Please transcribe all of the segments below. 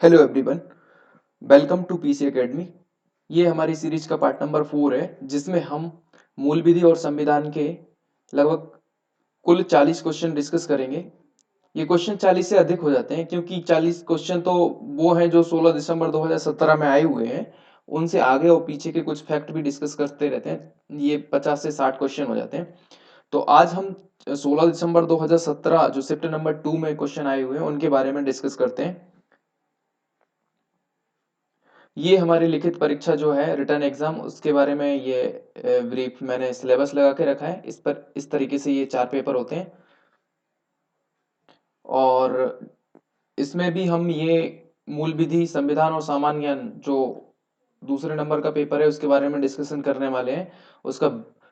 Hello everyone, welcome to PC academy. ये हमारी series का पार्ट नंबर 4 है, जिसमें हम मूल विधि और संविधान के लगभग कुल 40 क्वेश्चन डिस्कस करेंगे। ये क्वेश्चन 40 से अधिक हो जाते हैं, क्योंकि 40 क्वेश्चन तो वो हैं जो 16 दिसंबर 2017 में आए हुए हैं। उनसे आगे और पीछे के कुछ फैक्ट भी डिस्कस करते रहते हैं। ये 50 से 60 क्वेश्चन हो जाते हैं। तो आज हम 16 दिसंबर 2017 जो शिफ्ट नंबर 2 में क्वेश्चन आए हुए हैं उनके बारे में डिस्कस करते हैं। ये हमारी लिखित परीक्षा जो है, रिटर्न एग्जाम, उसके बारे में ये ब्रीफ मैंने सिलेबस लगा के रखा है। इस पर इस तरीके से ये 4 पेपर होते हैं, और इसमें भी हम ये मूल विधि, संविधान और सामान्य ज्ञान जो दूसरे नंबर का पेपर है उसके बारे में डिस्कशन करने वाले हैं। उसका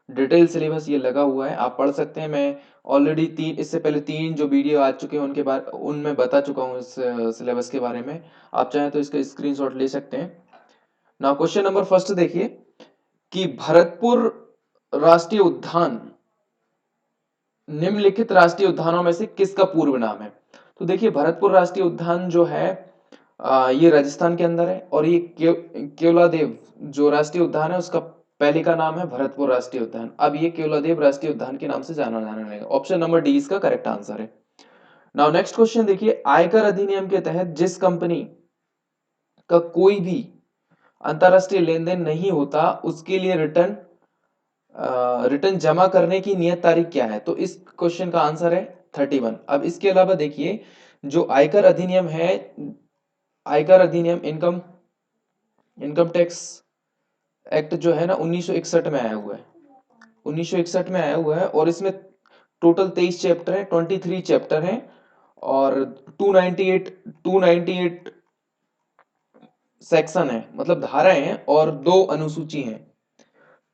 डिटेल सिलेबस ये लगा हुआ है, आप पढ़ सकते हैं। मैं ऑलरेडी इससे पहले 3 जो वीडियो आ चुके हैं उनके बारे उनमें बता चुका हूँ इस सिलेबस के बारे में। आप चाहें तो इसका स्क्रीनशॉट ले सकते हैं। नाउ क्वेश्चन नंबर फर्स्ट देखिए कि भरतपुर राष्ट्रीय उद्यान निम्नलिखित राष्ट्रीय उद्यानों में से किसका पूर्व नाम है? तो देखिए, भरतपुर राष्ट्रीय उद्यान जो है ये राजस्थान के अंदर है, और ये केवलादेव जो राष्ट्रीय उद्यान है उसका पहले का नाम है भरतपुर राष्ट्रीय उद्यान। अब ये केवलादेव राष्ट्रीय उद्यान के नाम से जाना जाने लगेगा। ऑप्शन नंबर डी इसका करेक्ट आंसर है। नाउ नेक्स्ट क्वेश्चन देखिए, आयकर अधिनियम के तहत जिस कंपनी का कोई भी अंतरराष्ट्रीय लेन देन नहीं होता उसके लिए रिटर्न जमा करने की नियत तारीख क्या है? तो इस क्वेश्चन का आंसर है 31। अब इसके अलावा देखिए, जो आयकर अधिनियम है, आयकर अधिनियम, इनकम इनकम टैक्स एक्ट जो है ना, 1961 में आया हुआ है। 1961 में आया हुआ है, और इसमें टोटल 23 चैप्टर है, 23 चैप्टर हैं, और 298 सेक्शन है, मतलब धाराएं हैं, और 2 अनुसूची हैं।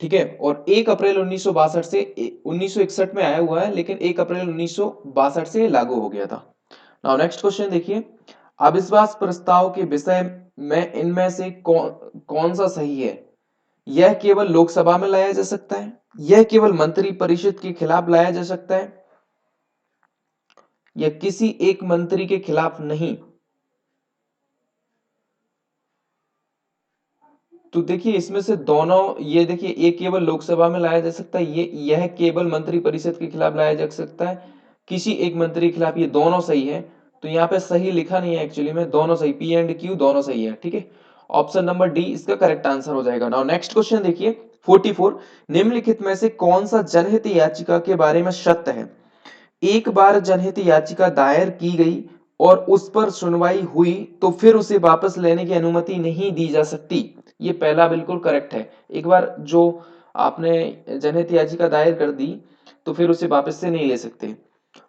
ठीक है, और 1 अप्रैल 1962 से 1961 में आया हुआ है, लेकिन 1 अप्रैल 1962 से लागू हो गया था। नाउ नेक्स्ट क्वेश्चन देखिए, अविश्वास प्रस्ताव के विषय में इनमें से कौन सा सही है? यह केवल लोकसभा में लाया जा सकता है, यह केवल मंत्री परिषद के खिलाफ लाया जा सकता है, या किसी एक मंत्री के खिलाफ नहीं। तो देखिए, इसमें से दोनों, ये देखिए, एक केवल लोकसभा में लाया जा सकता है, ये यह केवल मंत्री परिषद के खिलाफ लाया जा सकता है, किसी एक मंत्री के खिलाफ, ये दोनों सही है। तो यहाँ पे सही लिखा नहीं है एक्चुअली में, दोनों सही, पी एंड क्यू दोनों सही है। ठीक है, ऑप्शन नंबर डी इसका करेक्ट आंसर हो जाएगा। नाउ नेक्स्ट क्वेश्चन देखिए, 44, निम्नलिखित में से कौन सा जनहित याचिका के बारे में सत्य है? एक बार जनहित याचिका दायर की गई और उस पर सुनवाई हुई तो फिर उसे वापस लेने की अनुमति नहीं दी जा सकती। ये पहला बिल्कुल करेक्ट है। एक बार जो आपने जनहित याचिका दायर कर दी तो फिर उसे वापस से नहीं ले सकते।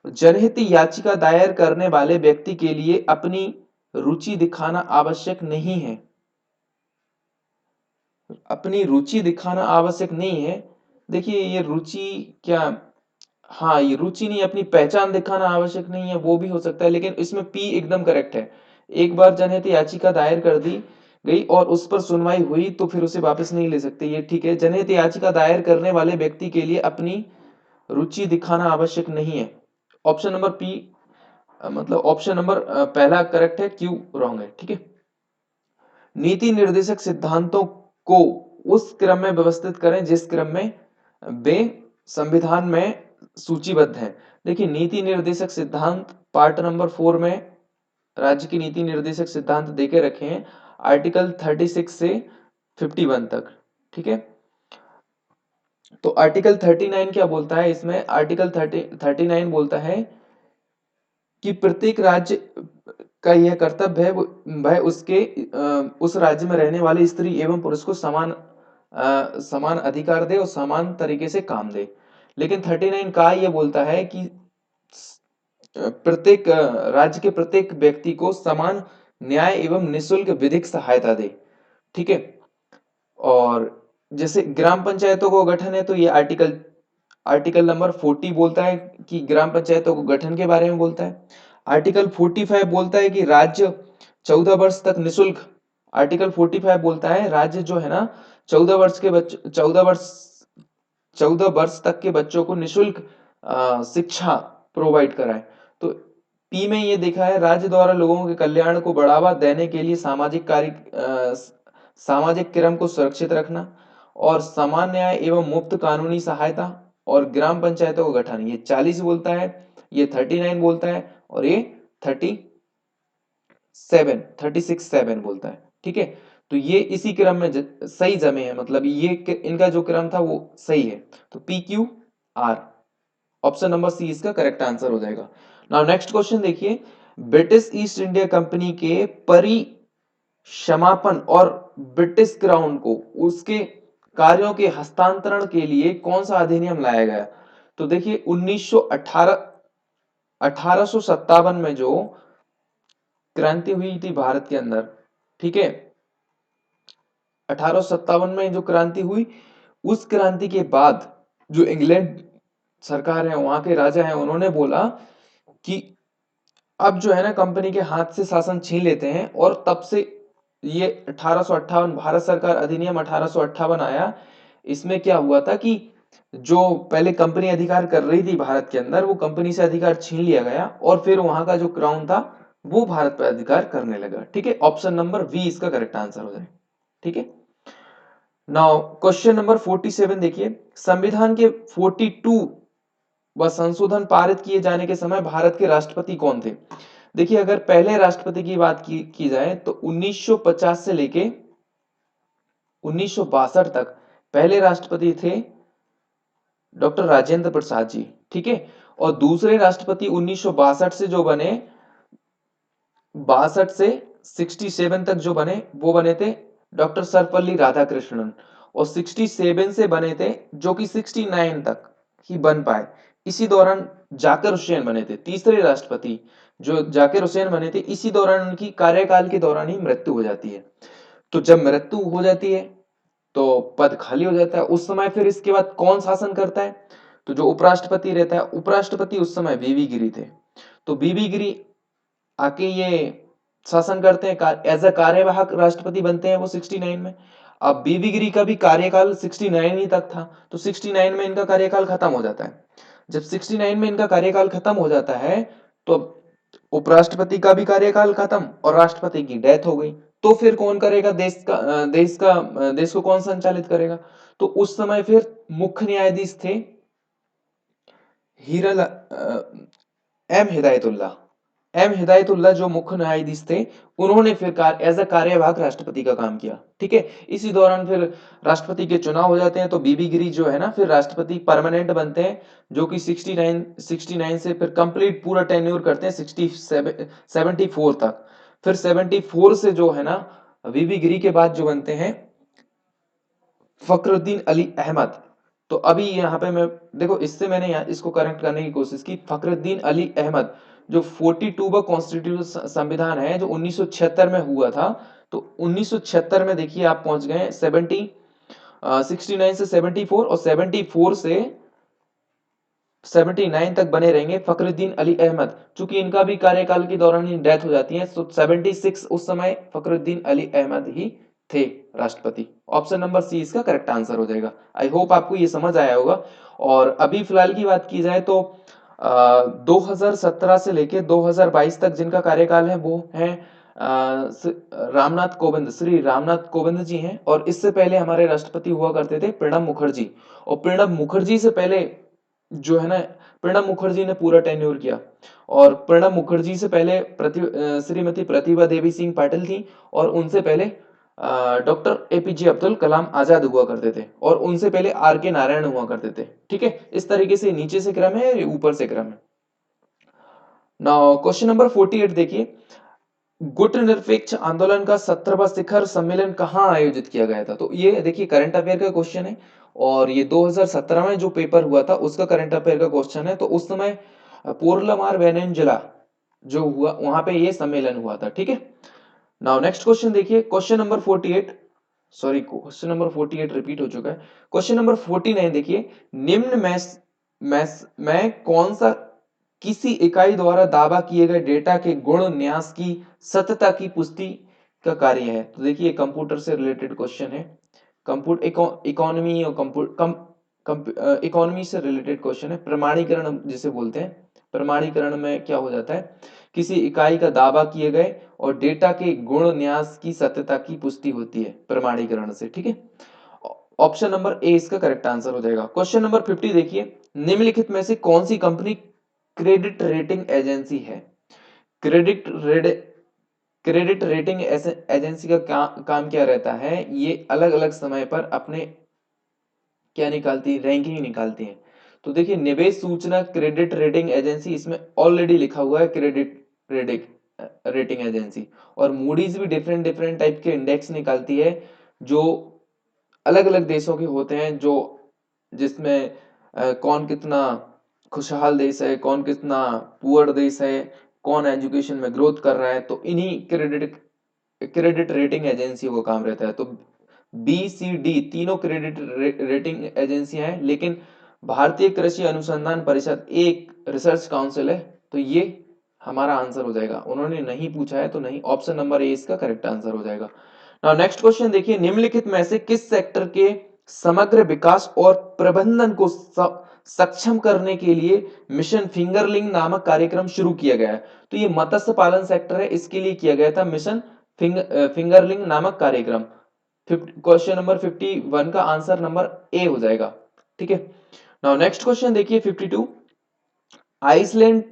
जनहित याचिका दायर करने वाले व्यक्ति के लिए अपनी रुचि दिखाना आवश्यक नहीं है। अपनी रुचि दिखाना आवश्यक नहीं है। देखिए, ये रुचि क्या, हाँ, ये रुचि नहीं, अपनी पहचान दिखाना आवश्यक नहीं है, वो भी हो सकता है, लेकिन इसमें पी एकदम करेक्ट है। एक बार जनहित याचिका दायर कर दी गई और उस पर सुनवाई हुई तो फिर उसे वापस नहीं ले सकते, ये ठीक है। जनहित याचिका दायर करने वाले व्यक्ति के लिए अपनी रुचि दिखाना आवश्यक नहीं है। ऑप्शन नंबर पी, मतलब ऑप्शन नंबर पहला करेक्ट है, क्यू रॉन्ग है। ठीक है, नीति निर्देशक सिद्धांतों को उस क्रम में व्यवस्थित करें जिस क्रम में वे संविधान में सूचीबद्ध हैं। देखिए, नीति निर्देशक सिद्धांत पार्ट नंबर 4 में राज्य की नीति निर्देशक सिद्धांत देके रखे हैं, आर्टिकल 36 से 51 तक। ठीक है, तो आर्टिकल 39 क्या बोलता है? इसमें आर्टिकल 39 बोलता है कि प्रत्येक राज्य का यह कर्तव्य है वह उसके उस राज्य में रहने वाली स्त्री एवं पुरुष को समान अधिकार दे और समान तरीके से काम दे। लेकिन 39 का ये बोलता है कि प्रत्येक राज्य के प्रत्येक व्यक्ति को समान न्याय एवं निशुल्क विधिक सहायता दे। ठीक है, और जैसे ग्राम पंचायतों को गठन है तो ये आर्टिकल नंबर 40 बोलता है कि ग्राम पंचायतों को गठन के बारे में बोलता है। आर्टिकल 45 बोलता है कि राज्य 14 वर्ष तक निशुल्क, आर्टिकल 45 बोलता है राज्य जो है ना, 14 वर्ष के बच्चे, 14 वर्ष 14 वर्ष तक के बच्चों को निःशुल्क शिक्षा प्रोवाइड कराए। तो पी में ये देखा है, राज्य द्वारा लोगों के कल्याण को बढ़ावा देने के लिए सामाजिक क्रम को सुरक्षित रखना, और समान न्याय एवं मुफ्त कानूनी सहायता, और ग्राम पंचायतों का गठन। ये 40 बोलता है, ये 39 बोलता है, और ये 36 7 बोलता है। ठीक है, तो ये इसी क्रम में सही जमे है, मतलब ये इनका जो क्रम था वो सही है। तो P Q R, option number C इसका करेक्ट आंसर हो जाएगा। नाउ नेक्स्ट क्वेश्चन देखिए, ब्रिटिश ईस्ट इंडिया कंपनी के परिसमापन और ब्रिटिश क्राउन को उसके कार्यों के हस्तांतरण के लिए कौन सा अधिनियम लाया गया? तो देखिए 1857 में जो क्रांति हुई थी भारत के अंदर, ठीक है, 1857 में जो क्रांति हुई, उस क्रांति के बाद जो इंग्लैंड सरकार है, वहां के राजा हैं, उन्होंने बोला कि अब जो है ना कंपनी के हाथ से शासन छीन लेते हैं, और तब से ये 1858 भारत सरकार अधिनियम 1858 आया। इसमें क्या हुआ था कि जो पहले कंपनी अधिकार कर रही थी भारत के अंदर, वो कंपनी से अधिकार छीन लिया गया, और फिर वहां का जो क्राउन था वो भारत पर अधिकार करने लगा। ठीक है, ऑप्शन नंबर बी इसका करेक्ट आंसर हो जाए। ठीक है, नाउ क्वेश्चन नंबर 47 देखिए, संविधान के 42 व संशोधन पारित किए जाने के समय भारत के राष्ट्रपति कौन थे? देखिए अगर पहले राष्ट्रपति की बात की जाए तो 1950 से लेके 1962 तक पहले राष्ट्रपति थे डॉक्टर राजेंद्र प्रसाद जी। ठीक है, और दूसरे राष्ट्रपति 1962 से जो बने, 62 से 67 तक जो बने, वो बने थे डॉक्टर सर्वपल्ली राधाकृष्णन, और 67 से बने थे जो कि 69 तक ही बन पाए। इसी दौरान जाकिर हुसैन बने थे तीसरे राष्ट्रपति। जो जाकिर हुसैन बने थे, इसी दौरान उनकी कार्यकाल के दौरान ही मृत्यु हो जाती है। तो जब मृत्यु हो जाती है तो पद खाली हो जाता है। उस समय फिर इसके बाद कौन शासन करता है? तो जो उपराष्ट्रपति रहता है, उपराष्ट्रपति उस समय बीवी गिरी थे। तो बीवी गिरी आके ये शासन करते हैं, एज अ कार्यवाहक राष्ट्रपति बनते हैं वो 69 में। अब बीवी गिरी का भी कार्यकाल 69 ही तक था, तो 69 में इनका कार्यकाल खत्म हो जाता है। जब 69 में इनका कार्यकाल खत्म हो जाता है तो उपराष्ट्रपति का भी कार्यकाल खत्म और राष्ट्रपति की डेथ हो गई। तो फिर कौन करेगा देश को कौन संचालित करेगा? तो उस समय फिर मुख्य न्यायाधीश थे हीरा एम हिदायतुल्ला। एम हिदायतुल्ला जो मुख्य न्यायाधीश थे, उन्होंने फिर एज अ कार्यवाहक राष्ट्रपति का काम किया। ठीक है, इसी दौरान फिर राष्ट्रपति के चुनाव हो जाते हैं, तो बीबी गिरी जो है ना फिर राष्ट्रपति परमानेंट बनते हैं, जो कि 69 से फिर कंप्लीट पूरा टेन्योर करते हैं 74 तक। फिर 74 से जो है ना बीबी गिरी के बाद जो बनते हैं फखरुद्दीन अली अहमद। तो अभी यहाँ पे मैं देखो, इससे मैंने इसको करेक्ट करने की कोशिश की। फखरुद्दीन अली अहमद जो 42वां कॉन्स्टिट्यूशन संविधान है जो 1976 में हुआ था, तो 1976 में देखिए आप पहुंच गए 69 से 74, और 74 से 79 तक बने रहेंगे फखरुद्दीन अली अहमद। चूंकि इनका भी कार्यकाल के दौरान ही डेथ हो जाती है, तो 76 उस समय फखरुद्दीन अली अहमद ही थे राष्ट्रपति। ऑप्शन नंबर सी इसका करेक्ट आंसर हो जाएगा। आई होप आपको ये समझ आया होगा। और अभी फिलहाल की बात की जाए तो 2017 से लेके 2022 तक जिनका कार्यकाल है वो है रामनाथ कोविंद, श्री रामनाथ कोविंद जी हैं। और इससे पहले हमारे राष्ट्रपति हुआ करते थे प्रणब मुखर्जी। और प्रणब मुखर्जी से पहले जो है ना, प्रणब मुखर्जी ने पूरा टेन्योर किया। और प्रणब मुखर्जी से पहले श्रीमती प्रतिभा देवी सिंह पाटिल थी, और उनसे पहले डॉक्टर एपीजे अब्दुल कलाम आजाद हुआ करते थे, और उनसे पहले आर के नारायण हुआ करते थे। ठीक है, इस तरीके से नीचे से क्रम है, ऊपर से क्रम है। नाउ क्वेश्चन नंबर 48 देखिए, गुट निरपेक्ष आंदोलन का 17वां शिखर सम्मेलन कहाँ आयोजित किया गया था? तो ये देखिए करंट अफेयर का क्वेश्चन है, और ये 2017 में जो पेपर हुआ था उसका करंट अफेयर का क्वेश्चन है। तो उस समय पोर्लामार वेनेजुएला जो हुआ, वहां पे ये सम्मेलन हुआ था। ठीक है, नाउ नेक्स्ट क्वेश्चन देखिए, question number 48, sorry question number 48 repeat हो चुका है। क्वेश्चन नंबर 49 देखिए, निम्न में कौन सा किसी इकाई द्वारा दावा किए गए डेटा के गुण न्यास की सत्यता की पुष्टि का कार्य है? तो देखिए कंप्यूटर से रिलेटेड क्वेश्चन है। कंप्यूटर इकोनॉमी और इकोनॉमी से रिलेटेड क्वेश्चन है। प्रमाणीकरण हम जिसे बोलते हैं, प्रमाणीकरण में क्या हो जाता है, किसी इकाई का दावा किए गए और डेटा के गुण न्यास की सत्यता की पुष्टि होती है प्रमाणीकरण से, ठीक है। ऑप्शन नंबर ए इसका करेक्ट आंसर हो जाएगा। क्वेश्चन नंबर 50 देखिए, निम्नलिखित में से कौन सी कंपनी क्रेडिट रेटिंग एजेंसी है। Credit red credit rating agency का काम क्या रहता है, ये अलग अलग समय पर अपने क्या निकालती है, रैंकिंग निकालती है। तो देखिए, निवेश सूचना क्रेडिट रेटिंग एजेंसी, इसमें ऑलरेडी लिखा हुआ है क्रेडिट रेटिंग रेटिंग एजेंसी। और मूडीज भी डिफरेंट डिफरेंट टाइप के इंडेक्स निकालती है, जो अलग अलग देशों के होते हैं, जो जिसमें कौन कितना खुशहाल देश है, कौन कितना पुअर देश है, कौन एजुकेशन में ग्रोथ कर रहा है, तो इन्हीं क्रेडिट रेटिंग एजेंसी को काम रहता है। तो बी सी डी तीनों क्रेडिट रेटिंग एजेंसियां हैं, लेकिन भारतीय कृषि अनुसंधान परिषद एक रिसर्च काउंसिल है। तो ये हमारा आंसर हो जाएगा, उन्होंने नहीं पूछा है तो नहीं, ऑप्शन नंबर ए इसका करेक्ट आंसर हो जाएगा। नाउ नेक्स्ट क्वेश्चन देखिए, निम्नलिखित में से किस सेक्टर के समग्र विकास और प्रबंधन को सक्षम करने के लिए मिशन फिंगरलिंग नामक कार्यक्रम शुरू किया गया है। तो ये मत्स्य पालन सेक्टर है, इसके लिए किया गया था मिशन फिंगरलिंग नामक कार्यक्रम। क्वेश्चन नंबर 51 का आंसर नंबर ए हो जाएगा, ठीक है। नाउ नेक्स्ट क्वेश्चन देखिए 52, आइसलैंड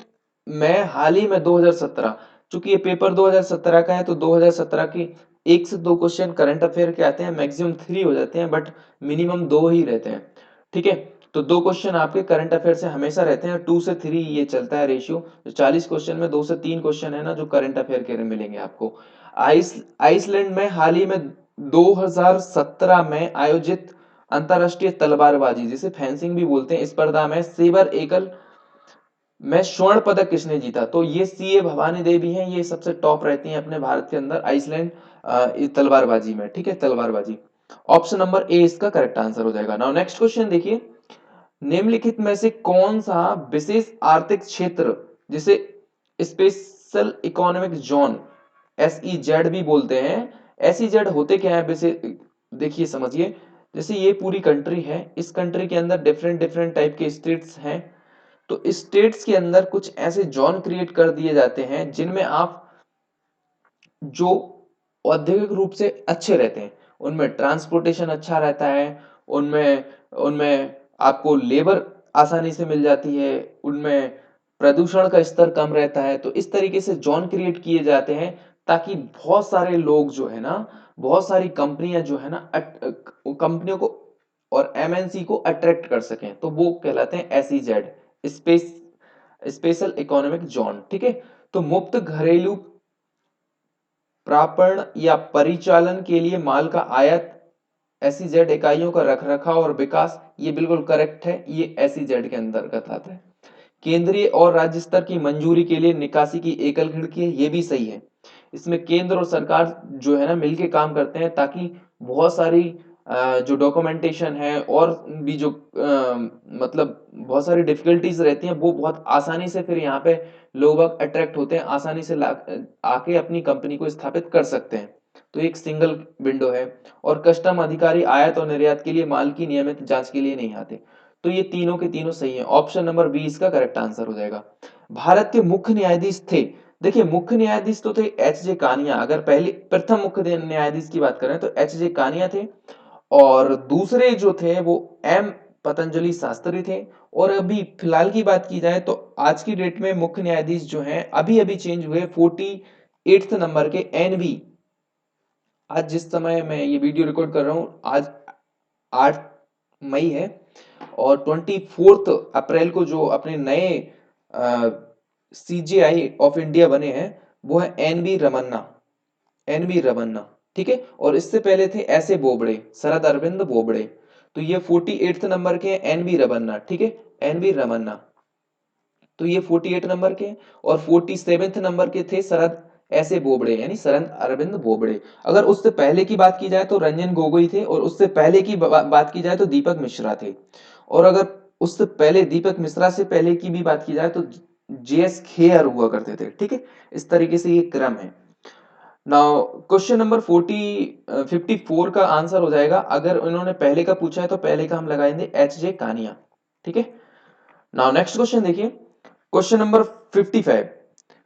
में हाल ही में 2017, चूंकि ये पेपर 2017 का है तो 2017 की एक से दो क्वेश्चन करंट अफेयर के आते हैं, मैक्सिमम 3 हो जाते हैं, बट मिनिमम 2 ही रहते हैं, ठीक है। तो 2 क्वेश्चन आपके करंट अफेयर से हमेशा रहते हैं, 2 से 3 ये चलता है रेशियो। तो 40 क्वेश्चन में 2 से 3 क्वेश्चन है ना जो करंट अफेयर के मिलेंगे आपको। आइसलैंड में हाल ही में 2017 में आयोजित अंतरराष्ट्रीय तलवारबाजी, जिसे फेंसिंग भी बोलते हैं, स्पर्धा में सेबर एकल में स्वर्ण पदक किसने जीता। तो ये सीए भवानी देवी हैं, ये सबसे टॉप रहती हैं अपने भारत के अंदर आइसलैंड तलवारबाजी में, ठीक है, तलवारबाजी। ऑप्शन नंबर ए इसका करेक्ट आंसर हो जाएगा। नाउ नेक्स्ट क्वेश्चन देखिए, निम्नलिखित में से कौन सा विशेष आर्थिक क्षेत्र, जिसे स्पेशल इकोनॉमिक जोन एसईजेड भी बोलते हैं, एसईजेड होते क्या है वैसे, देखिए समझिए, जैसे ये पूरी कंट्री है, इस कंट्री के अंदर डिफरेंट डिफरेंट टाइप के स्टेट्स हैं। तो स्टेट्स के अंदर कुछ ऐसे जोन क्रिएट कर दिए जाते हैं जिनमें आप जो औद्योगिक रूप से अच्छे रहते हैं, उनमें ट्रांसपोर्टेशन अच्छा रहता है, उनमें उनमें आपको लेबर आसानी से मिल जाती है, उनमें प्रदूषण का स्तर कम रहता है। तो इस तरीके से जोन क्रिएट किए जाते हैं ताकि बहुत सारे लोग जो है ना, बहुत सारी कंपनियां जो है ना, कंपनियों को और एमएनसी को अट्रैक्ट कर सकें, तो वो कहलाते हैं SEZ, space special economic zone, ठीक है। तो मुफ्त घरेलू प्रापण या परिचालन के लिए माल का आयात, एसईजेड इकाइयों का रखरखाव और विकास, ये बिल्कुल करेक्ट है, ये एसईजेड के अंतर्गत आता है। केंद्रीय और राज्य स्तर की मंजूरी के लिए निकासी की एकल खिड़की है, ये भी सही है। इसमें केंद्र और सरकार जो है ना मिलके काम करते हैं, ताकि बहुत सारी जो डॉक्यूमेंटेशन है और भी जो मतलब बहुत सारी डिफिकल्टीज रहती हैं, वो बहुत आसानी से फिर यहाँ पे लोग अट्रैक्ट होते हैं, आसानी से आके अपनी कंपनी को स्थापित कर सकते हैं। तो एक सिंगल विंडो है। और कस्टम अधिकारी आयात और निर्यात के लिए माल की नियमित जांच के लिए नहीं आते। तो ये तीनों के तीनों सही है, ऑप्शन नंबर बी इसका करेक्ट आंसर हो जाएगा। भारत के मुख्य न्यायाधीश थे, देखिए मुख्य न्यायाधीश तो थे एच जे कानिया, अगर पहले प्रथम मुख्य न्यायाधीश की बात करें तो एच जे कानिया थे, और दूसरे जो थे वो एम पतंजलि शास्त्री थे। और अभी फिलहाल की बात की जाए तो आज की डेट में मुख्य न्यायाधीश जो हैं अभी अभी चेंज हुए, 48th नंबर के एनवी, आज जिस समय मैं ये वीडियो रिकॉर्ड कर रहा हूं, आज 8 मई है, और 24 अप्रैल को जो अपने नए सीजेआई ऑफ इंडिया बने हैं वो है एन बी रमन्ना, ठीक है। और इससे पहले थे ऐसे बोबड़े, शरद अरविंद बोबड़े। तो ये 48th नंबर के एन बी रमन्ना, ठीक है, एन बी रमन्ना। तो ये 48 नंबर के, और 47th नंबर के थे शरद ऐसे बोबड़े, यानी शरद अरविंद बोबड़े। अगर उससे पहले की बात की जाए तो रंजन गोगोई थे, और उससे पहले की बात की जाए तो दीपक मिश्रा थे। और अगर उससे पहले दीपक मिश्रा से पहले की भी बात की जाए तो जेएस खेयर हुआ करते थे, ठीक है। इस तरीके से ये क्रम है। नाउ क्वेश्चन नंबर 54 का आंसर हो जाएगा, अगर उन्होंने पहले का पूछा है तो पहले का हम लगाएंगे एच.जे. कानिया। ठीक है, नाउ नेक्स्ट क्वेश्चन देखिए, क्वेश्चन नंबर 55,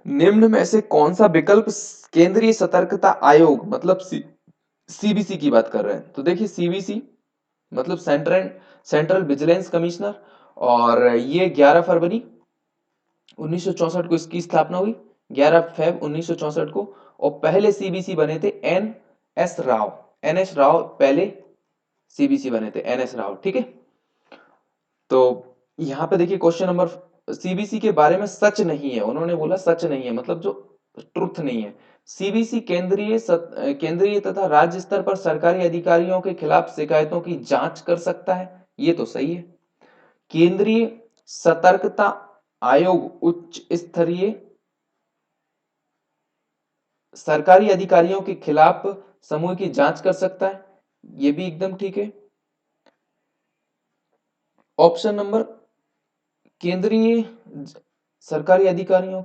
निम्न में से कौन सा विकल्प केंद्रीय सतर्कता आयोग मतलब सीबीसी की बात कर रहे हैं। तो देखिए सीबीसी मतलब सेंट्रल विजिलेंस कमिश्नर, और ये 11 फरवरी 1964 को इसकी स्थापना हुई, 11 फेब 1964 को। और पहले सीबीसी बने थे एन एस राव पहले सीबीसी बने थे, एन एस राव। ठीक है, तो यहां पे देखिए क्वेश्चन नंबर, सीबीसी के बारे में सच नहीं है, उन्होंने बोला सच नहीं है मतलब जो ट्रुथ नहीं है। सीबीसी केंद्रीय तथा राज्य स्तर पर सरकारी अधिकारियों के खिलाफ शिकायतों की जांच कर सकता है, ये तो सही है। केंद्रीय सतर्कता आयोग उच्च स्तरीय सरकारी अधिकारियों के खिलाफ समूह की जांच कर सकता है, ये भी एकदम ठीक है। ऑप्शन नंबर, केंद्रीय सरकारी अधिकारियों,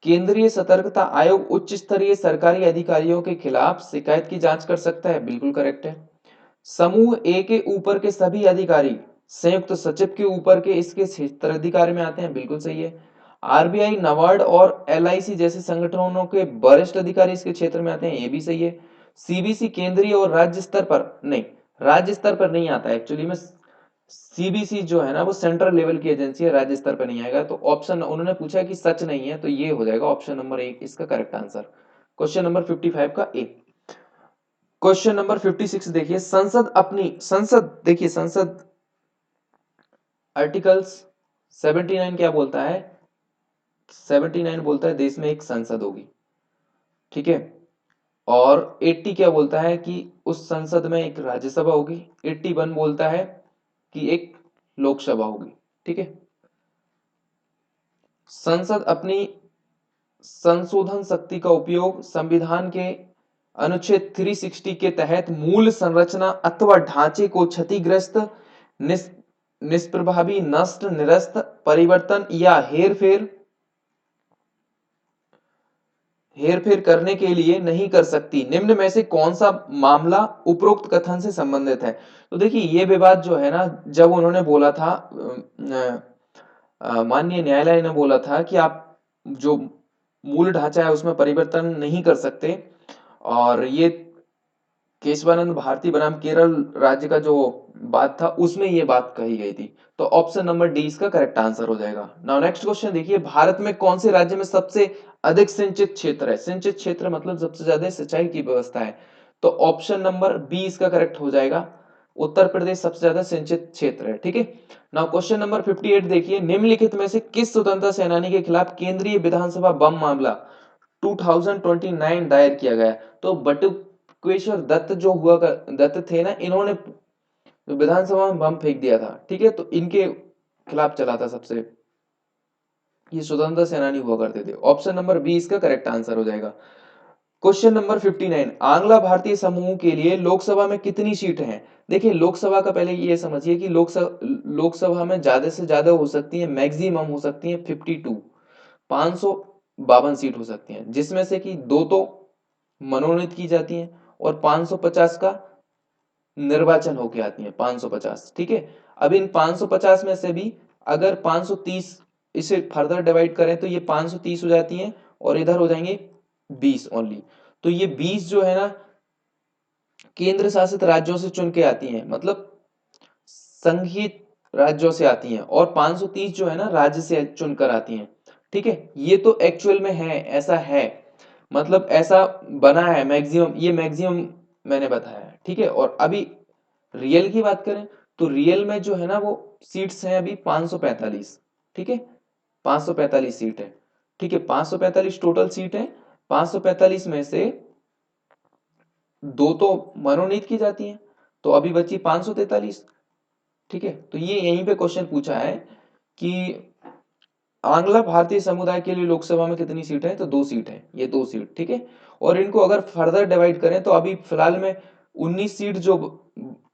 केंद्रीय सतर्कता आयोग उच्च स्तरीय सरकारी अधिकारियों के खिलाफ शिकायत की जांच कर सकता है, बिल्कुल करेक्ट है। समूह ए के ऊपर के सभी अधिकारी संयुक्त सचिव के ऊपर के इसके क्षेत्राधिकार में आते हैं, बिल्कुल सही है। आरबीआई, नाबार्ड और एलआईसी जैसे संगठनों के वरिष्ठ अधिकारी इसके क्षेत्र में आते हैं, ये भी सही है। सीबीसी केंद्रीय और राज्य स्तर पर नहीं, राज्य स्तर पर नहीं आता है एक्चुअली में। सीबीसी जो है ना वो सेंट्रल लेवल की एजेंसी है, राज्य स्तर पर नहीं आएगा। तो ऑप्शन उन्होंने पूछा कि सच नहीं है, तो ये हो जाएगा ऑप्शन नंबर 1 इसका करेक्ट आंसर, क्वेश्चन नंबर 55 का ए। क्वेश्चन नंबर 56 देखिए, संसद देखिए संसद आर्टिकल्स 79 क्या बोलता है, 79 बोलता है देश में एक संसद होगी। ठीक है, और 80 क्या बोलता है कि उस संसद में एक राज्यसभा होगी। 81 बोलता है कि एक लोकसभा होगी। ठीक है, संसद अपनी संशोधन शक्ति का उपयोग संविधान के अनुच्छेद 360 के तहत मूल संरचना अथवा ढांचे को क्षतिग्रस्त, निस, निष्प्रभावी, नष्ट, निरस्त, परिवर्तन या हेरफेर करने के लिए नहीं कर सकती। निम्न में से कौन सा मामला उपरोक्त कथन से संबंधित है। तो देखिए ये विवाद जो है ना, जब उन्होंने बोला था माननीय न्यायालय ने बोला था कि आप जो मूल ढांचा है उसमें परिवर्तन नहीं कर सकते, और ये केशवानंद भारती बनाम केरल राज्य का जो बात था उसमें ये बात कही गई थी। तो ऑप्शन नंबर डी इसका करेक्ट आंसर हो जाएगा। नाउ नेक्स्ट क्वेश्चन देखिए, भारत में कौन से राज्य में सबसे अधिक सिंचित क्षेत्र है। सिंचित क्षेत्र मतलब सबसे ज्यादा सिंचाई की व्यवस्था है, तो ऑप्शन नंबर बी इसका करेक्ट हो जाएगा। उत्तर प्रदेश सबसे ज्यादा सिंचित क्षेत्र है। ठीक है, नाउ क्वेश्चन नंबर 58 देखिए, निम्नलिखित में से किस स्वतंत्रता सेनानी के खिलाफ केंद्रीय विधानसभा बम मामला 2029 दायर किया गया। तो बटुकेश्वर दत्त जो दत्त थे ना, इन्होंने विधानसभा में बम फेंक दिया था। ठीक है, तो इनके खिलाफ चला था सबसे, ये स्वतंत्रता सेनानी हुआ करते थे। ऑप्शन नंबर बी इसका करेक्ट आंसर हो जाएगा। क्वेश्चन नंबर 59, आंग्ला भारतीय समूह के लिए लोकसभा में कितनी सीटें हैं। देखिए लोकसभा का पहले ये समझिए कि लोकसभा में ज्यादा से ज्यादा हो सकती है, मैक्सिमम हो सकती है 52, 552 सीट हो सकती हैं, जिसमें से कि दो तो मनोनीत की जाती हैं और 550 का निर्वाचन होके आती हैं, 550। ठीक है, अब इन 550 में से भी अगर 530 इसे फर्दर डिवाइड करें तो ये 530 हो जाती हैं, और इधर हो जाएंगे 20 ओनली। तो ये 20 जो है ना केंद्र शासित राज्यों से चुन के आती हैं, मतलब संघीय राज्यों से आती हैं, और 530 जो है ना राज्य से चुनकर आती हैं। ठीक है, ये तो एक्चुअल में है, ऐसा है, मतलब ऐसा बना है मैक्सिमम, ये मैक्सिमम मैंने बताया है। ठीक है, और अभी रियल की बात करें तो रियल में जो है ना वो सीट्स हैं अभी 545। ठीक है, 545 सीट है। ठीक है, 545 टोटल सीट है, 545 में से दो तो मनोनीत की जाती हैं, तो अभी बची 543। ठीक है, तो ये यहीं पे क्वेश्चन पूछा है कि आंग्ला भारतीय समुदाय के लिए लोकसभा में कितनी सीट है, तो 2 सीट है, ये 2 सीट। ठीक है, और इनको अगर फर्दर डिवाइड करें तो अभी फिलहाल में 19 सीट जो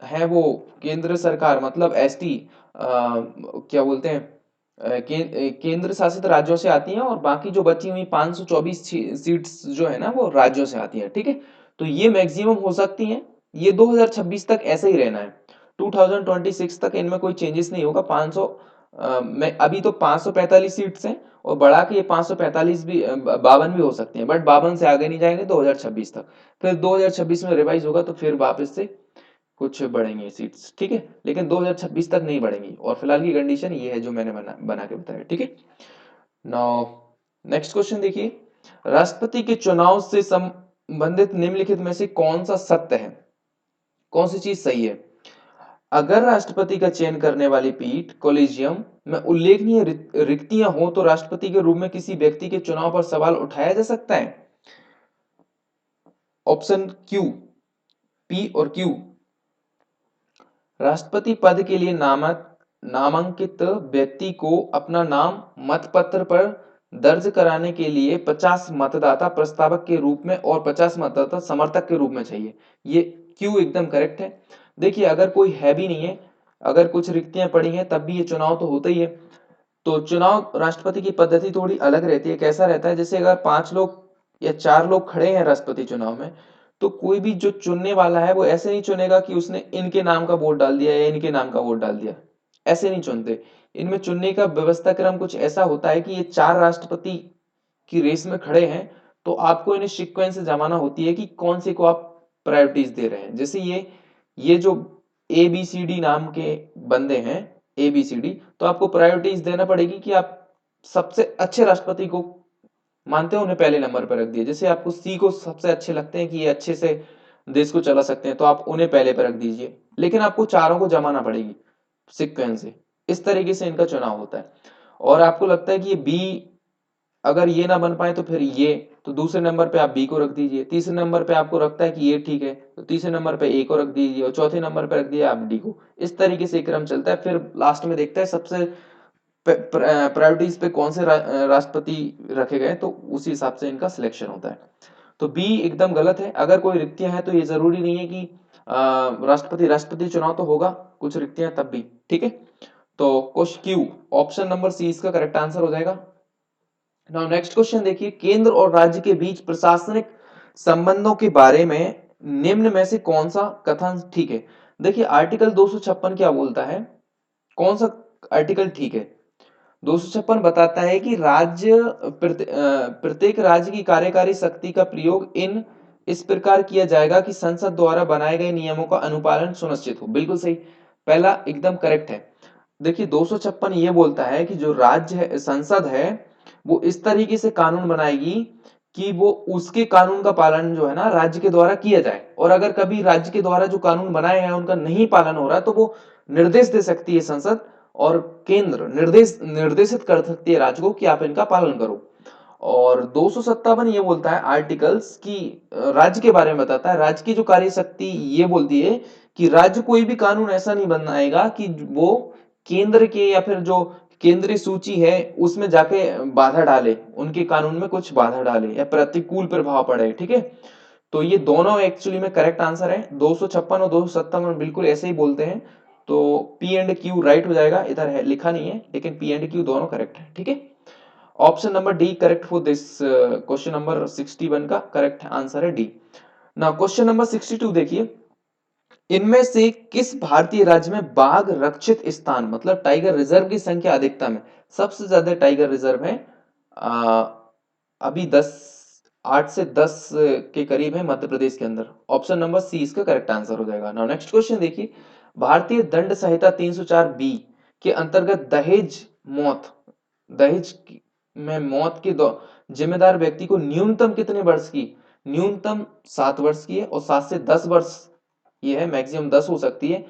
है वो केंद्र सरकार मतलब एसटी क्या बोलते हैं केंद्र शासित राज्यों से आती हैं और बाकी जो बची हुई 524 सीट्स जो है ना वो राज्यों से आती हैं, ठीक है। तो ये मैक्सिमम हो सकती हैं, ये 2026 तक ऐसे ही रहना है, 2026 तक इनमें कोई चेंजेस नहीं होगा। 500 मैं अभी तो 545 सीट्स हैं और बढ़ा के ये 545 भी 52 भी हो सकती हैं, बट 52 से आगे नहीं जाएंगे 2026 तक। फिर 2026 में रिवाइज होगा तो फिर वापस से कुछ बढ़ेंगी सीट्स, ठीक है, लेकिन 2026 तक नहीं बढ़ेंगी। और फिलहाल की कंडीशन ये है जो मैंने बना के बताया, ठीक है। नाउ नेक्स्ट क्वेश्चन देखिए, राष्ट्रपति के चुनाव से संबंधित निम्नलिखित में से कौन सा सत्य है, कौन सी चीज सही है। अगर राष्ट्रपति का चयन करने वाली पीठ कॉलेजियम में उल्लेखनीय रिक्तियां हो तो राष्ट्रपति के रूप में किसी व्यक्ति के चुनाव पर सवाल उठाया जा सकता है। ऑप्शन क्यू, पी और क्यू। राष्ट्रपति पद के लिए नामांकित व्यक्ति को अपना नाम मतपत्र पर दर्ज कराने के लिए 50 मतदाता प्रस्तावक के रूप में और 50 मतदाता समर्थक के रूप में चाहिए। ये क्यों एकदम करेक्ट है। देखिए अगर कोई है भी नहीं है, अगर कुछ रिक्तियां पड़ी हैं तब भी ये चुनाव तो होता ही है। तो चुनाव राष्ट्रपति की पद्धति थोड़ी अलग रहती है। कैसा रहता है, जैसे अगर 5 लोग या 4 लोग खड़े हैं राष्ट्रपति चुनाव में, तो कोई भी जो चुनने वाला है वो ऐसे नहीं चुनेगा कि उसने इनके नाम का वोट डाल दिया या इनके नाम का वोट डाल दिया, ऐसे नहीं चुनते। इनमें चुनने का व्यवस्था क्रम कुछ ऐसा होता है कि ये 4 राष्ट्रपति की रेस में खड़े हैं, तो आपको इन्हें सीक्वेंस से जमाना होती है कि कौन से को आप प्रायोरिटीज दे रहे हैं। जैसे ये जो ए बी सी डी नाम के बंदे हैं, ए बी सी डी, तो आपको प्रायोरिटीज देना पड़ेगी कि आप सबसे अच्छे राष्ट्रपति को मानते हो उन्हें पहले नंबर पर रख दिए। जैसे आपको सी को सबसे अच्छे लगते हैं कि ये अच्छे से देश को चला सकते हैं, तो आप उन्हें पहले पर रख दीजिए, लेकिन आपको चारों को जमाना पड़ेगी सीक्वेंस से। इस तरीके से इनका चुनाव होता है। और आपको लगता है कि ये बी, अगर ये ना बन पाए तो फिर ये, तो दूसरे नंबर पे आप बी को रख दीजिए। तीसरे नंबर पे आपको लगता है कि ये ठीक है, तो तीसरे नंबर पे ए को रख दीजिए और चौथे नंबर पे रख दिए आप डी को। इस तरीके से क्रम चलता है। फिर लास्ट में देखता है सबसे प्रायोरिटीज पे कौन से राष्ट्रपति रखे गए, तो उसी हिसाब से इनका सिलेक्शन होता है। तो बी एकदम गलत है। अगर कोई रिक्तियां हैं तो ये जरूरी नहीं है कि राष्ट्रपति चुनाव तो होगा, कुछ रिक्तियां तब भी, ठीक है। तो question Q, option number C इसका करेक्ट आंसर हो जाएगा। नाउ नेक्स्ट क्वेश्चन देखिए, केंद्र और राज्य के बीच प्रशासनिक संबंधों के बारे में निम्न में से कौन सा कथन ठीक है। देखिए आर्टिकल 256 क्या बोलता है, कौन सा आर्टिकल ठीक है। 256 बताता है कि प्रत्येक राज्य की कार्यकारी शक्ति का प्रयोग इस प्रकार किया जाएगा कि संसद द्वारा बनाए गए नियमों का अनुपालन सुनिश्चित हो। बिल्कुल सही, पहला एकदम करेक्ट है। देखिए 256 ये बोलता है कि जो राज्य है, संसद है, वो इस तरीके से कानून बनाएगी कि वो उसके कानून का पालन जो है ना राज्य के द्वारा किया जाए। और अगर कभी राज्य के द्वारा जो कानून बनाए हैं उनका नहीं पालन हो रहा है तो वो निर्देश दे सकती है संसद, और केंद्र निर्देशित कर सकती है राज्य को कि आप इनका पालन करो। और 257 ये बोलता है आर्टिकल्स की राज्य के बारे में बताता है। राज्य की जो कार्य शक्ति ये बोलती है कि राज्य कोई भी कानून ऐसा नहीं बनाएगा कि वो केंद्र के या फिर जो केंद्रीय सूची है उसमें जाके बाधा डाले, उनके कानून में कुछ बाधा डाले या प्रतिकूल प्रभाव पड़े, ठीक है। तो ये दोनों एक्चुअली में करेक्ट आंसर है। 256 और 257 बिल्कुल ऐसे ही बोलते हैं। तो पी एंड क्यू राइट हो जाएगा, इधर है लिखा नहीं है लेकिन पी एंड क्यू दोनों करेक्ट है, ठीक है। Option number D correct for this question number 61 का करेक्ट आंसर है डी। ना क्वेश्चन नंबर 62 देखिए, इनमें से किस भारतीय राज्य में बाघ रक्षित स्थान मतलब टाइगर रिजर्व की संख्या अधिकतम है। सबसे ज्यादा टाइगर रिजर्व है आ, अभी 8 से 10 के करीब है मध्य प्रदेश के अंदर। ऑप्शन नंबर सी इसका करेक्ट आंसर हो जाएगा। नाउ नेक्स्ट क्वेश्चन देखिए, भारतीय दंड संहिता 304 बी के अंतर्गत दहेज में मौत के जिम्मेदार व्यक्ति को न्यूनतम कितने वर्ष की, न्यूनतम 7 वर्ष की है और 7 से 10 वर्ष ये है, मैक्सिमम 10 हो सकती है।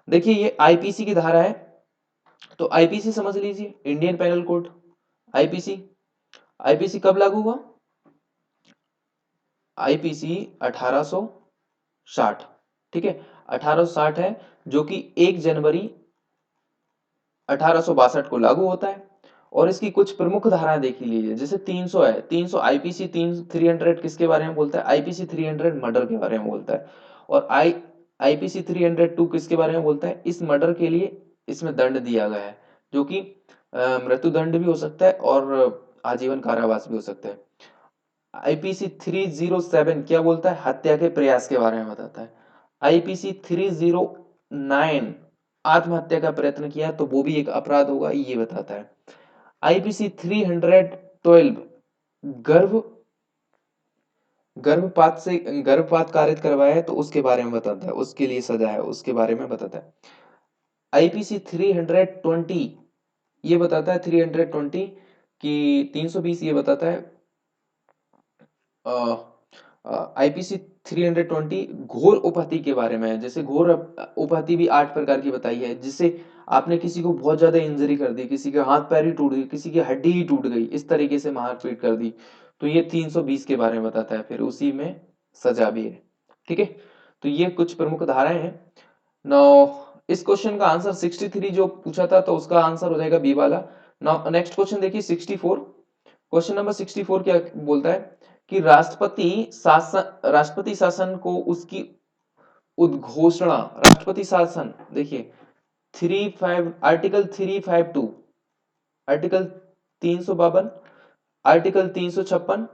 देखिए ये आईपीसी की धारा है, तो आईपीसी समझ लीजिए, Indian penal code. IPC IPC कब लागू हुआ, आईपीसी 1860, ठीक है 1860 है, जो कि 1 जनवरी 1862 को लागू होता है। और इसकी कुछ प्रमुख धाराएं देख लीजिए, जैसे 300 है, 300 आईपीसी 300 किसके बारे में बोलता है, आईपीसी 300 मर्डर के बारे में बोलता है। और आईपीसी 302 किसके बारे में बोलता है, इस मर्डर के लिए इसमें दंड दिया गया है, जो कि मृत्युदंड भी हो सकता है और आजीवन कारावास भी हो सकता है। आईपीसी 307 क्या बोलता है? हत्या के प्रयास के बारे में बताता है। आईपीसी 309 आत्महत्या का प्रयत्न किया तो वो भी एक अपराध होगा, ये बताता है। आईपीसी 312 गर्भ गर्भपात कारित करवाया है तो उसके बारे में बताता है, उसके लिए सजा है, उसके बारे में बताता है। आईपीसी 320 ये बताता है, 320 कि 320 ये बताता है आईपीसी 320 घोर उपहति के बारे में है। जैसे घोर उपहति भी 8 प्रकार की बताई है, जिससे आपने किसी को बहुत ज्यादा इंजरी कर दी, किसी के हाथ पैर ही टूट गई, किसी की हड्डी ही टूट गई, इस तरीके से मारपीट कर दी, तो ये 320 के बारे में बताता है, फिर उसी में सजा भी है। ठीक है, तो ये कुछ प्रमुख धाराएं हैं। नाउ इस क्वेश्चन का आंसर 63 जो पूछा था तो उसका आंसर हो जाएगा बी वाला। नाउ नेक्स्ट क्वेश्चन देखिए 64। क्वेश्चन नंबर 64 क्या बोलता है कि राष्ट्रपति शासन को उसकी उद्घोषणा, राष्ट्रपति शासन देखिए 352 आर्टिकल 352, आर्टिकल 356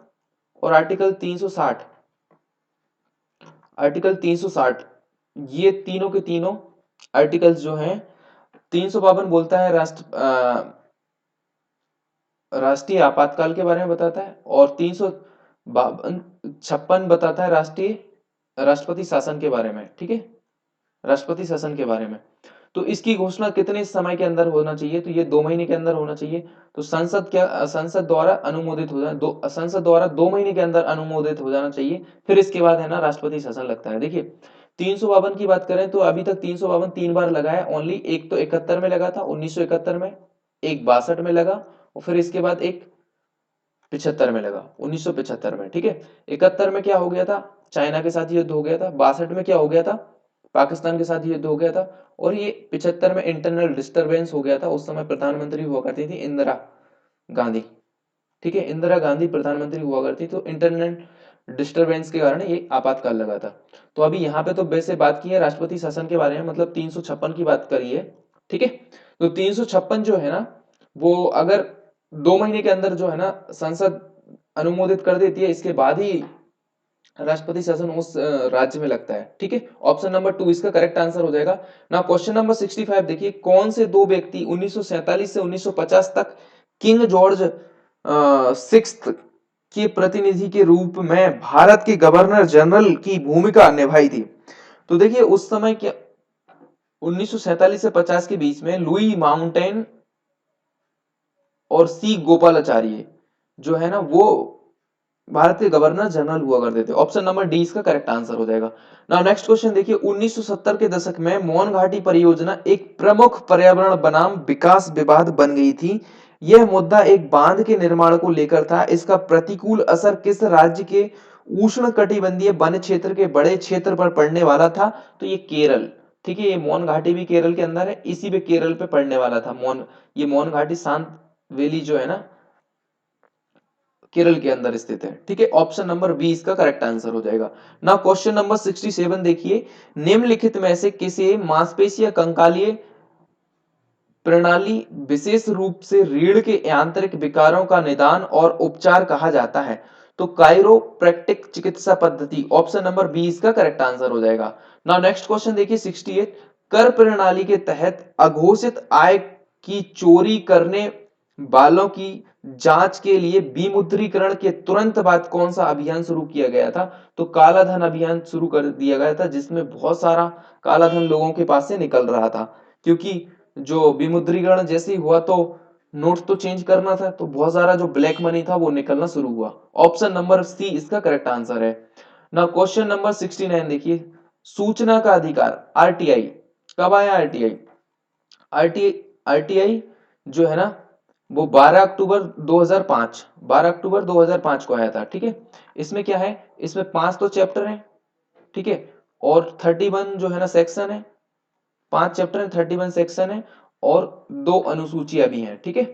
और आर्टिकल 360, आर्टिकल 360 ये तीनों के तीनों आर्टिकल्स जो हैं, 352 बोलता है राष्ट्रीय आपातकाल के बारे में बताता है और 356 बताता है राष्ट्रपति शासन के बारे में। ठीक है, राष्ट्रपति शासन के बारे में। तो इसकी घोषणा कितने समय के अंदर होना चाहिए? तो ये 2 महीने के अंदर होना चाहिए। तो संसद द्वारा अनुमोदित हो जाना, संसद द्वारा 2 महीने के अंदर अनुमोदित हो जाना चाहिए, फिर इसके बाद है ना राष्ट्रपति शासन लगता है। देखिए 352 की बात करें तो अभी तक 352 3 बार लगा है ओनली। एक तो 71 में लगा था 1971 में, एक 62 में लगा और फिर इसके बाद एक 75 में लगा 1975 में। ठीक है, 71 में क्या हो गया था? चाइना के साथ युद्ध हो गया था। 62 में क्या हो गया था? पाकिस्तान के साथ युद्ध हो गया था। और ये 75 में इंटरनल डिस्टरबेंस हो गया था। उस समय प्रधानमंत्री हुआ करती थी इंदिरा गांधी। ठीक है, इंदिरा गांधी प्रधानमंत्री हुआ करती, तो इंटरनल डिस्टरबेंस के कारण ये आपातकाल लगा था। तो अभी यहाँ पे तो वैसे बात की है राष्ट्रपति शासन के बारे में, मतलब 356 की बात करी है। ठीक है, तो 356 जो है ना, वो अगर 2 महीने के अंदर जो है ना संसद अनुमोदित कर देती है, इसके बाद ही राष्ट्रपति शासन उस राज्य में लगता है। ठीक है, ऑप्शन नंबर 2 इसका करेक्ट आंसर हो जाएगा। ना क्वेश्चन नंबर 65 देखिए, कौन से दो व्यक्ति 1947 से 1950 तक किंग जॉर्ज सिक्स्थ के प्रतिनिधि के रूप में भारत के गवर्नर जनरल की भूमिका निभाई थी? तो देखिए उस समय क्या 1947 से 50 के बीच में लुई माउंटेन और सी गोपालाचार्य जो है ना, वो भारत के गवर्नर जनरल हुआ करते थे। ऑप्शन नंबर डी इसका करेक्ट आंसर हो जाएगा। नाउ नेक्स्ट क्वेश्चन देखिए, 1970 के दशक में मौन घाटी परियोजना एक प्रमुख पर्यावरण बनाम विकास विवाद बन गई थी। यह मुद्दा एक बांध के निर्माण को लेकर था। इसका प्रतिकूल असर किस राज्य के उष्णकटिबंधीय वन क्षेत्र के बड़े क्षेत्र पर पड़ने वाला था? तो ये केरल। ठीक है, ये मौन घाटी भी केरल के अंदर है, इसी पे केरल पे पड़ने वाला था ये मौन घाटी शांत वैली जो है ना, केरल के अंदर स्थित है। ठीक है, ऑप्शन नंबर बी इसका करेक्ट आंसर हो जाएगा। नाउ क्वेश्चन नंबर 67 देखिए, निम्नलिखित में से किसे मांसपेशी या कंकालीय प्रणाली विशेष रूप से रीढ़ के यांत्रिक विकारों का निदान और उपचार कहा जाता है? तो कायरोप्रैक्टिक चिकित्सा पद्धति, ऑप्शन नंबर बी इसका करेक्ट आंसर हो जाएगा। नाउ नेक्स्ट क्वेश्चन देखिए 68, कर प्रणाली के तहत अघोषित आय की चोरी करने वालों की जांच के लिए विमुद्रीकरण के तुरंत बाद कौन सा अभियान शुरू किया गया था? तो काला धन अभियान शुरू कर दिया गया था, जिसमें बहुत सारा काला धन लोगों के पास से निकल रहा था, क्योंकि जो विमुद्रीकरण जैसे ही हुआ तो नोट तो चेंज करना था, तो बहुत सारा जो ब्लैक मनी था वो निकलना शुरू हुआ। ऑप्शन नंबर सी इसका करेक्ट आंसर है। ना क्वेश्चन नंबर 69 देखिए, सूचना का अधिकार आरटीआई कब आया? आरटीआई आरटीआई आरटीआई जो है ना, वो 12 अक्टूबर 2005, 12 अक्टूबर 2005 को आया था। ठीक है, इसमें क्या है, इसमें 5 तो चैप्टर हैं। ठीक है, और 31 जो है ना सेक्शन है, 5 चैप्टर है, 31 सेक्शन है और 2 अनुसूचियां भी हैं। ठीक है,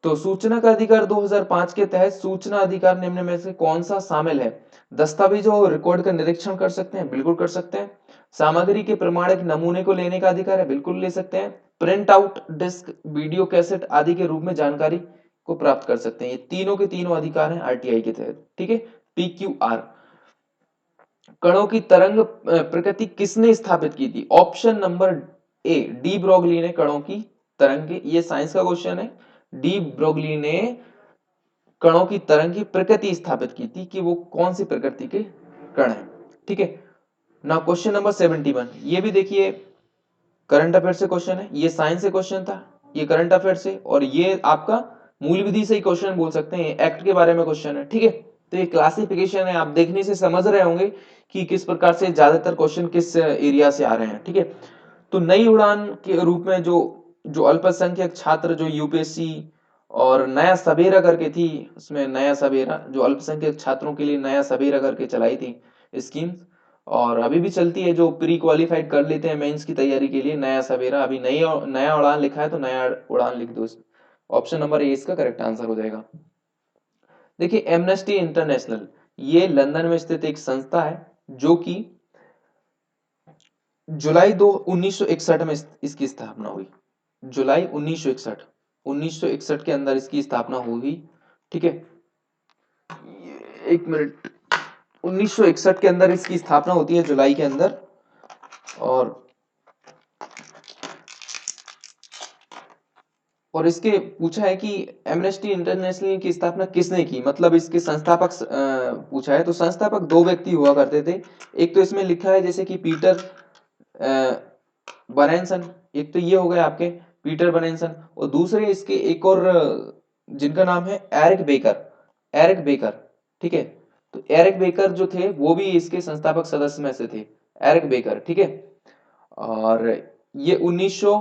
तो सूचना का अधिकार 2005 के तहत सूचना अधिकार निम्न में से कौन सा शामिल है? दस्तावेजों और रिकॉर्ड का निरीक्षण कर सकते हैं, बिल्कुल कर सकते हैं। सामग्री के प्रमाणिक नमूने को लेने का अधिकार है, बिल्कुल ले सकते हैं। Print out, disk, video cassette आदि के रूप में जानकारी को प्राप्त कर सकते हैं। ये तीनों के तीनों अधिकार हैं आरटीआई के तहत, ठीक है। पीक्यूआर, कणों की तरंग प्रकृति किसने स्थापित की थी? Option number A, de Broglie ने कणों की तरंग, ये साइंस का क्वेश्चन है। डी ब्रोगली ने कणों की तरंग की प्रकृति स्थापित की थी कि वो कौन सी प्रकृति के कण है, ठीक है। नाउ क्वेश्चन नंबर 71, ये भी देखिए करंट अफेयर से क्वेश्चन है, ये साइंस से क्वेश्चन था, ये करंट अफेयर से, और ये आपका मूल विधि से ही क्वेश्चन बोल सकते हैं, एक्ट के बारे में क्वेश्चन है, ठीक है। तो ये क्लासिफिकेशन है, आप देखने से समझ रहे होंगे कि किस प्रकार से ज्यादातर क्वेश्चन किस एरिया से आ रहे हैं, ठीक है। तो नई उड़ान के रूप में जो जो अल्पसंख्यक छात्र जो यूपीएससी और नया सवेरा करके थी, उसमें नया सवेरा जो अल्पसंख्यक छात्रों के लिए नया सवेरा करके चलाई थी स्कीम, और अभी भी चलती है, जो प्री क्वालिफाइड कर लेते हैं मेंस की तैयारी के लिए, नया सवेरा, अभी नया उड़ान लिखा है तो नया उड़ान लिख दो। ऑप्शन नंबर ए इसका करेक्ट आंसर हो जाएगा। देखिए एमनेस्टी इंटरनेशनल, ये लंदन में स्थित एक संस्था है जो कि जुलाई 1961 में इसकी स्थापना हुई। जुलाई 1961 के अंदर इसकी स्थापना हुई, ठीक है। एक मिनट, 1961 के अंदर इसकी स्थापना होती है जुलाई के अंदर। और इसके पूछा है कि एमनेस्टी इंटरनेशनल की स्थापना किसने की, मतलब इसके संस्थापक पूछा है। तो संस्थापक दो व्यक्ति हुआ करते थे। एक तो इसमें लिखा है जैसे कि पीटर बर्नसन, एक तो ये हो गए आपके पीटर बर्नसन, और दूसरे इसके एक और जिनका नाम है एरिक बेकर, एरिक बेकर, ठीक है। तो एरिक बेकर जो थे वो भी इसके संस्थापक सदस्य में से थे, एरिक बेकर, ठीक है। और ये 1900,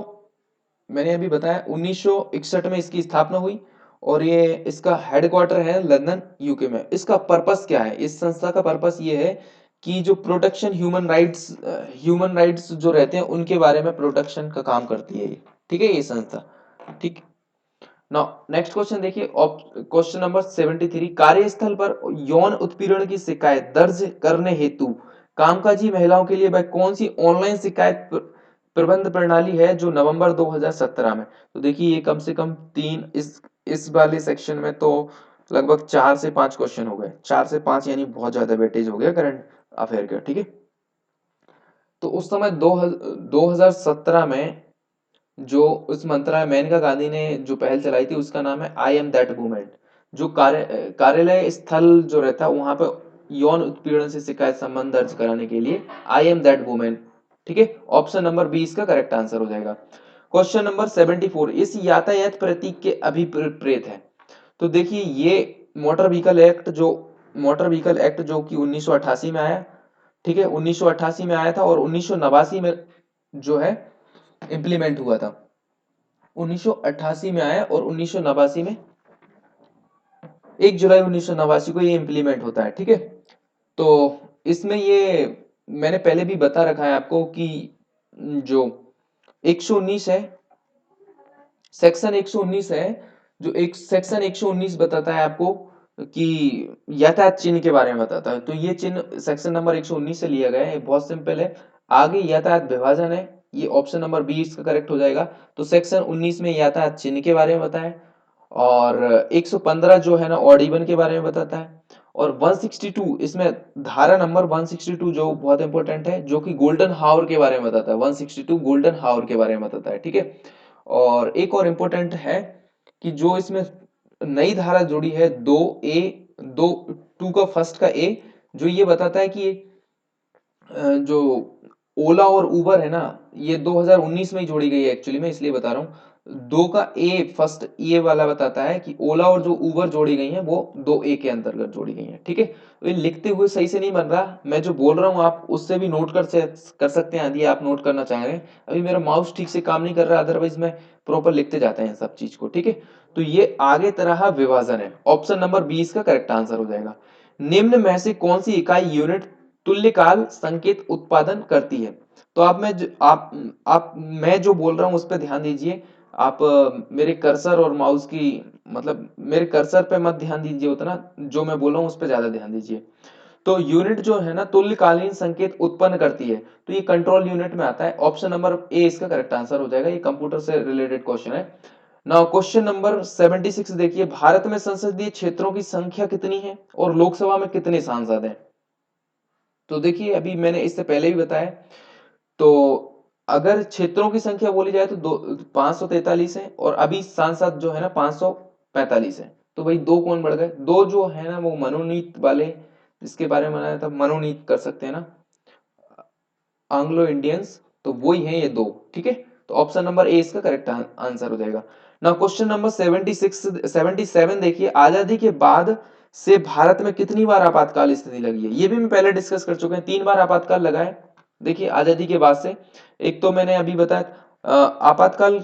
मैंने अभी बताया 1961 में इसकी स्थापना हुई, और ये इसका हेडक्वार्टर है लंदन यूके में। इसका पर्पस क्या है? इस संस्था का पर्पस ये है कि जो प्रोटेक्शन ह्यूमन राइट्स जो रहते हैं उनके बारे में प्रोटेक्शन का काम करती है ये, ठीक है, ये संस्था, ठीक। नाउ नेक्स्ट क्वेश्चन देखिए, क्वेश्चन नंबर 73, कार्यस्थल पर यौन उत्पीड़न की शिकायत दर्ज करने हेतु कामकाजी महिलाओं के लिए वह कौन सी ऑनलाइन शिकायत प्रबंध प्रणाली है जो नवंबर 2017 में, तो देखिए ये कम से कम तीन, इस वाले सेक्शन में तो लगभग 4 से 5 क्वेश्चन हो गए, 4 से 5 यानी बहुत ज्यादा वेटेज हो गया करंट अफेयर का, ठीक है। तो उस समय 2017 में जो उस मंत्रालय मेनका गांधी ने जो पहल चलाई थी उसका नाम है आई एम दैट वुमेन। जो कार्यालय स्थल जो रहता है वहां पे यौन उत्पीड़न से शिकायत संबंध दर्ज कराने के लिए आई एम दैट वुमेन, ठीक है। ऑप्शन नंबर बी इसका करेक्ट आंसर हो जाएगा। क्वेश्चन नंबर 74, इस यातायात प्रतीक के अभिप्रेत है, तो देखिए ये मोटर व्हीकल एक्ट जो कि 1988 में आया, ठीक है, 1988 में आया था, और 1989 में जो है इंप्लीमेंट हुआ था। 1988 में आया और 1989 में 1 जुलाई 1989 को ये इंप्लीमेंट होता है, ठीक है। तो इसमें ये मैंने पहले भी बता रखा है आपको कि जो 119 है, सेक्शन 119 है, जो एक सेक्शन 119 बताता है आपको कि यातायात चिन्ह के बारे में बताता है। तो ये चिन्ह सेक्शन नंबर 119 से लिया गया है, बहुत सिंपल है। आगे यातायात विभाजन है, ये ऑप्शन नंबर बी इसका करेक्ट हो जाएगा। तो सेक्शन 19 में यातायात चिन्ह के बारे में बताया, और 115 जो है ना ऑड इवन के बारे में बताता है, और 162 इसमें धारा नंबर 162 जो बहुत इंपॉर्टेंट है, जो कि गोल्डन हावर के बारे में बताता है, 162 गोल्डन हावर के बारे में बताता है, ठीक है। और एक और इम्पोर्टेंट है कि जो इसमें नई धारा जोड़ी है 2A, 2 का फर्स्ट का ए, जो ये बताता है कि जो ओला और उबर है ना, ये 2019 में ही जोड़ी गई है एक्चुअली, मैं इसलिए बता रहा हूँ। 2 का ए फर्स्ट ये वाला बताता है कि ओला और जो उबर जोड़ी गई हैं वो 2A के अंतर्गत जोड़ी गई हैं, ठीक है। तो ये लिखते हुए सही से नहीं बन रहा, मैं जो बोल रहा हूँ आप उससे भी नोट कर सकते हैं यदि आप नोट करना चाह रहे हैं। अभी मेरा माउस ठीक से काम नहीं कर रहा, अदरवाइज मैं प्रॉपर लिखते जाते हैं सब चीज को, ठीक है। तो ये आगे तरह विभाजन है, ऑप्शन नंबर 20 का करेक्ट आंसर हो जाएगा। निम्न में से कौन सी इकाई यूनिट तुल्यकाल संकेत उत्पादन करती है? तो आप मैं जो बोल रहा हूं उस पर ध्यान दीजिए। आप मेरे कर्सर और माउस की, मतलब मेरे कर्सर पे मत ध्यान दीजिए उतना, जो मैं बोल रहा हूं उस पर ज्यादा ध्यान दीजिए। तो यूनिट जो है ना तुल्यकालीन संकेत उत्पन्न करती है, तो ये कंट्रोल यूनिट में आता है। ऑप्शन नंबर ए इसका करेक्ट आंसर हो जाएगा। ये कंप्यूटर से रिलेटेड क्वेश्चन है। नाउ क्वेश्चन नंबर 76 देखिए, भारत में संसदीय क्षेत्रों की संख्या कितनी है और लोकसभा में कितने सांसद हैं? तो देखिए अभी मैंने इससे पहले भी बताया, तो अगर क्षेत्रों की संख्या बोली जाए तो 543 है और अभी सांसद जो है ना 545 है। तो भाई दो कौन बढ़ गए? दो जो है ना वो मनोनीत वाले, जिसके बारे में बनाया था, मनोनीत कर सकते हैं ना, एंग्लो इंडियंस, तो वही है ये दो। ठीक है, तो ऑप्शन नंबर ए इसका करेक्ट आंसर हो जाएगा। ना क्वेश्चन नंबर 77 देखिए, आजादी के बाद से भारत में कितनी बार आपातकाल स्थिति लगी है? ये भी मैं पहले डिस्कस कर चुके हैं, 3 बार आपातकाल लगा है। देखिए आजादी के बाद से, एक तो मैंने अभी बताया आपातकाल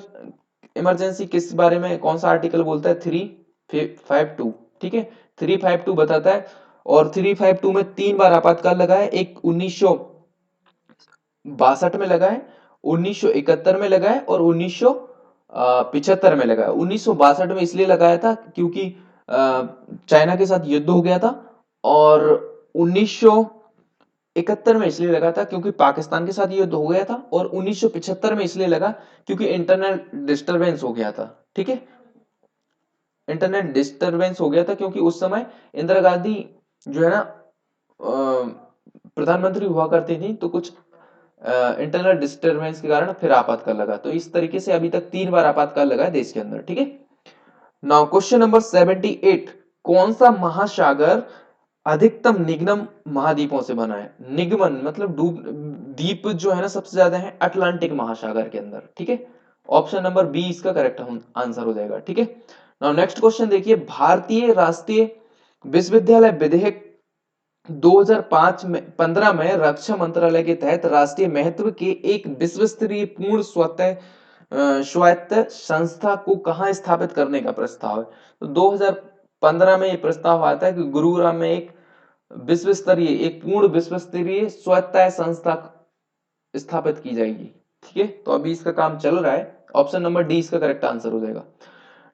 इमरजेंसी किस बारे में, कौन सा आर्टिकल बोलता है? 352। ठीक है, 352 बताता है। और 352 में 3 बार आपातकाल लगा है। एक 1962 में लगा है, 1971 में लगा है और 1975 में लगा है। 1962 में इसलिए लगाया था क्योंकि चाइना के साथ युद्ध हो गया था, और 1971 में इसलिए लगा था क्योंकि पाकिस्तान के साथ युद्ध हो गया था, और 1975 में इसलिए लगा क्योंकि इंटरनेट डिस्टरबेंस हो गया था। ठीक है, इंटरनेट डिस्टरबेंस हो गया था क्योंकि उस समय इंदिरा गांधी जो है ना प्रधानमंत्री हुआ करती थी, तो कुछ इंटरनल डिस्टरबेंस के कारण फिर आपातकाल लगा। तो इस तरीके से अभी तक 3 बार आपातकाल लगा है देश के अंदर। ठीक है, नाउ क्वेश्चन नंबर 78, कौन सा महासागर अधिकतम निगम महाद्वीपों से बना है? निगमन मतलब डूब, द्वीप जो है ना सबसे ज्यादा है अटलांटिक महासागर के अंदर। ठीक है, ऑप्शन नंबर बी इसका करेक्ट आंसर हो जाएगा। ठीक है, नाउ नेक्स्ट क्वेश्चन देखिए, भारतीय राष्ट्रीय विश्वविद्यालय विधेयक 2005 में 15 में रक्षा मंत्रालय के तहत राष्ट्रीय महत्व के एक विश्व स्तरीय पूर्ण स्वायत्त संस्था को कहां स्थापित करने का प्रस्ताव है? तो 2015 में यह प्रस्ताव आता है कि गुरुग्राम में एक विश्व स्तरीय, एक पूर्ण विश्व स्तरीय स्वायत्त संस्था स्थापित की जाएगी। ठीक है, तो अभी इसका काम चल रहा है। ऑप्शन नंबर डी इसका करेक्ट आंसर हो जाएगा।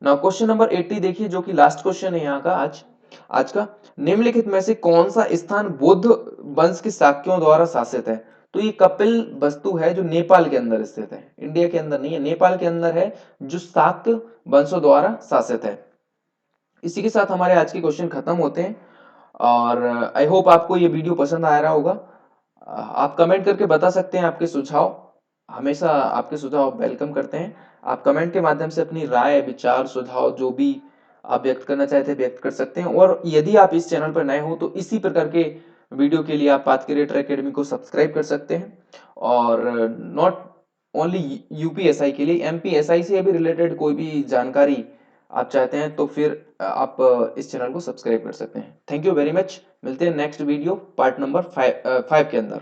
नाउ क्वेश्चन नंबर 80 देखिए, जो कि लास्ट क्वेश्चन है यहाँ का आज आज का, निम्नलिखित में से कौन सा स्थान बौद्ध वंश के शाक्यों द्वारा शासित है? तो ये कपिल वस्तु है जो नेपाल के अंदर स्थित है, इंडिया के अंदर नहीं है, नेपाल के अंदर है, जो शाक्य वंशों द्वारा शासित है। इसी के साथ हमारे आज के क्वेश्चन खत्म होते हैं, और आई होप आपको ये वीडियो पसंद आ रहा होगा। आप कमेंट करके बता सकते हैं आपके सुझाव, हमेशा आपके सुझाव वेलकम करते हैं। आप कमेंट के माध्यम से अपनी राय, विचार, सुझाव जो भी आप व्यक्त करना चाहते हैं व्यक्त कर सकते हैं। और यदि आप इस चैनल पर नए हो तो इसी प्रकार के वीडियो के लिए आप पाथ क्रिएटर एकेडमी को सब्सक्राइब कर सकते हैं। और नॉट ओनली यूपीएसआई के लिए, एमपीएसआई से भी रिलेटेड कोई भी जानकारी आप चाहते हैं तो फिर आप इस चैनल को सब्सक्राइब कर सकते हैं। Thank you very much. मिलते हैं नेक्स्ट वीडियो पार्ट नंबर 5 के अंदर।